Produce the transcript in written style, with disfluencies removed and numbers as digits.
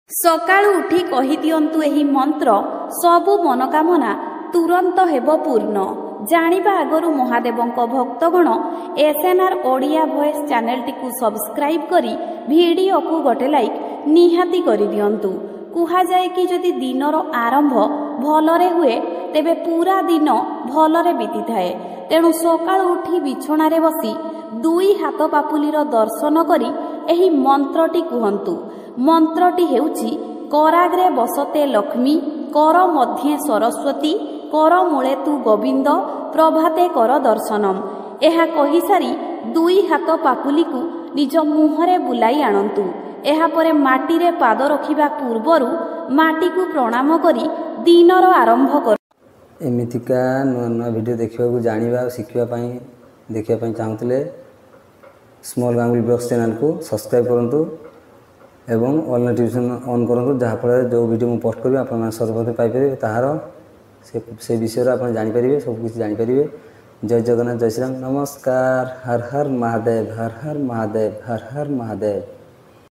ସକାଳୁ ଉଠି କହିଦିଅନ୍ତୁ ଏହି ମନ୍ତ୍ର, ସବୁ ମନୋକାମନା ତୁରନ୍ତ ହେବ ପୂର୍ଣ୍ଣ। ଜାଣିବା ଆଗରୁ ମହାଦେବଙ୍କ ଭକ୍ତଗଣ SNR ଓଡ଼ିଆ ଭଏସ୍ ଚ୍ୟାନେଲଟିକୁ ସବସ୍କ୍ରାଇବ୍ କରି ଭିଡ଼ିଓକୁ ଗୋଟେ ଲାଇକ୍ ନିହାତି କରିଦିଅନ୍ତୁ। କୁହାଯାଏ କି ଯଦି ଦିନର ଆରମ୍ଭ ଭଲରେ ହୁଏ ତେବେ ପୁରା ଦିନ ଭଲରେ ବିତିଥାଏ। ତେଣୁ ସକାଳୁ ଉଠି ବିଛଣାରେ ବସି ଦୁଇ ହାତ ପାପୁଲିର ଦର୍ଶନ କରି ଏହି ମନ୍ତ୍ରଟି କୁହନ୍ତୁ। ମନ୍ତ୍ରଟି ହେଉଛି କରାଗ୍ରେ ବସତେ ଲକ୍ଷ୍ମୀ, କର ମଧ୍ୟେ ସରସ୍ୱତୀ, କର ମୂଳେ ତୁ ଗୋବିନ୍ଦ, ପ୍ରଭାତେ କର ଦର୍ଶନମ୍। ଏହା କହିସାରି ଦୁଇ ହାତ ପାପୁଲିକୁ ନିଜ ମୁହଁରେ ବୁଲାଇ ଆଣନ୍ତୁ। ଏହାପରେ ମାଟିରେ ପାଦ ରଖିବା ପୂର୍ବରୁ ମାଟିକୁ ପ୍ରଣାମ କରି ଦିନର ଆରମ୍ଭ କର। ଏମିତିକା ନୂଆ ନୂଆ ଭିଡ଼ିଓ ଦେଖିବାକୁ ଜାଣିବା ଆଉ ଦେଖିବା ପାଇଁ ଚାହୁଁଥିଲେ ସ୍ମଲ୍ ଗାଙ୍ଗୁଲି ବ୍ଲଗ୍ସ ଚ୍ୟାନେଲକୁ ସବସ୍କ୍ରାଇବ୍ କରନ୍ତୁ ଏବଂ ଅଲ୍ ନୋଟିଫିକେସନ୍ ଅନ୍ କରନ୍ତୁ, ଯାହାଫଳରେ ଯେଉଁ ଭିଡ଼ିଓ ମୁଁ ପୋଷ୍ଟ କରିବି ଆପଣମାନେ ସର୍ବପ୍ରଥମେ ପାଇପାରିବେ। ତାହାର ସେ ବିଷୟରେ ଆପଣ ଜାଣିପାରିବେ, ସବୁକିଛି ଜାଣିପାରିବେ। ଜୟ ଜଗନ୍ନାଥ, ଜୟ ଶ୍ରୀରାମ, ନମସ୍କାର। ହର ହର ମହାଦେବ, ହର ହର ମହାଦେବ, ହର ହର ମହାଦେବ।